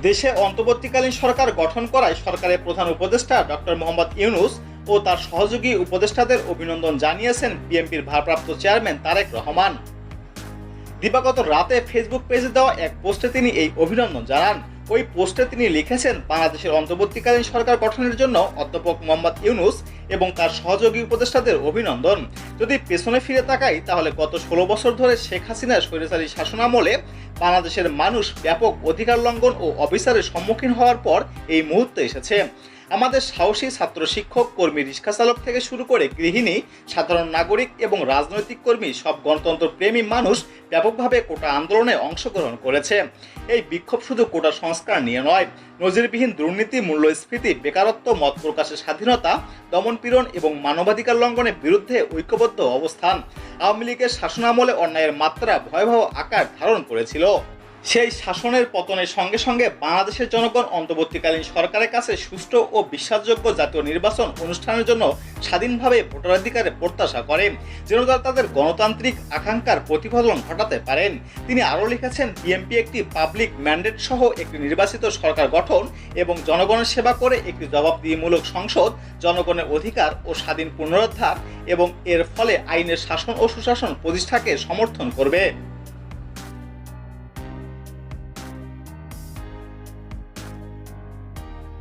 দেশে অন্তর্বর্তীকালীন সরকার গঠন করায় সরকারের প্রধান উপদেষ্টা ডক্টর মোহাম্মদ ইউনূস ও তার সহযোগী উপদেষ্টাদের অভিনন্দন জানিয়েছেন বিএনপির ভারপ্রাপ্ত চেয়ারম্যান তারেক রহমান। দিবাগত রাতে ফেসবুক পেজে দেওয়া এক পোস্টে তিনি এই অভিনন্দন জানান। ওই পোস্টে তিনি লিখেছেন, বাংলাদেশের অন্তর্বর্তীকালীন সরকার গঠনের জন্য অধ্যাপক মোহাম্মদ ইউনূস এবং তার সহযোগী উপদেষ্টাদের অভিনন্দন। যদি পেছনে ফিরে তাকাই তাহলে গত 16 বছর ধরে শেখ হাসিনার স্বৈরাচারী শাসনামলে বাংলাদেশের মানুষ ব্যাপক অধিকার লঙ্ঘন ও অবিচারের সম্মুখীন হওয়ার পর এই মুহূর্তে এসেছে। আমাদের সাহসী ছাত্র, শিক্ষক, কর্মী, রিক্সা চালক থেকে শুরু করে গৃহিণী, সাধারণ নাগরিক এবং রাজনৈতিক কর্মী সব গণতন্ত্র প্রেমী মানুষ ব্যাপকভাবে কোটা আন্দোলনে অংশগ্রহণ করেছে। এই বিক্ষোভ শুধু কোটা সংস্কার নিয়ে নয়, নজিরবিহীন দুর্নীতি, মূল্যস্ফীতি, বেকারত্ব, মত প্রকাশের স্বাধীনতা, দমনপীড়ন এবং মানবাধিকার লঙ্ঘনের বিরুদ্ধে ঐক্যবদ্ধ অবস্থান। আওয়ামী লীগের শাসনামলে অন্যায়ের মাত্রা ভয়াবহ আকার ধারণ করেছিল। সেই শাসনের পতনের সঙ্গে সঙ্গে বাংলাদেশের জনগণ অন্তর্বর্তীকালীন সরকারের কাছে সুষ্ঠু ও বিশ্বাসযোগ্য জাতীয় নির্বাচন অনুষ্ঠানের জন্য স্বাধীনভাবে ভোটাধিকারের প্রত্যাশা করে, যেন তাদের গণতান্ত্রিক আকাঙ্ক্ষার প্রতিফলন ঘটাতে পারেন। তিনি আরও লিখেছেন, বিএনপি একটি পাবলিক ম্যান্ডেট সহ একটি নির্বাচিত সরকার গঠন এবং জনগণের সেবা করে একটি জবাবদিহিমূলক সংসদ, জনগণের অধিকার ও স্বাধীন পুনরুদ্ধার এবং এর ফলে আইনের শাসন ও সুশাসন প্রতিষ্ঠাকে সমর্থন করবে।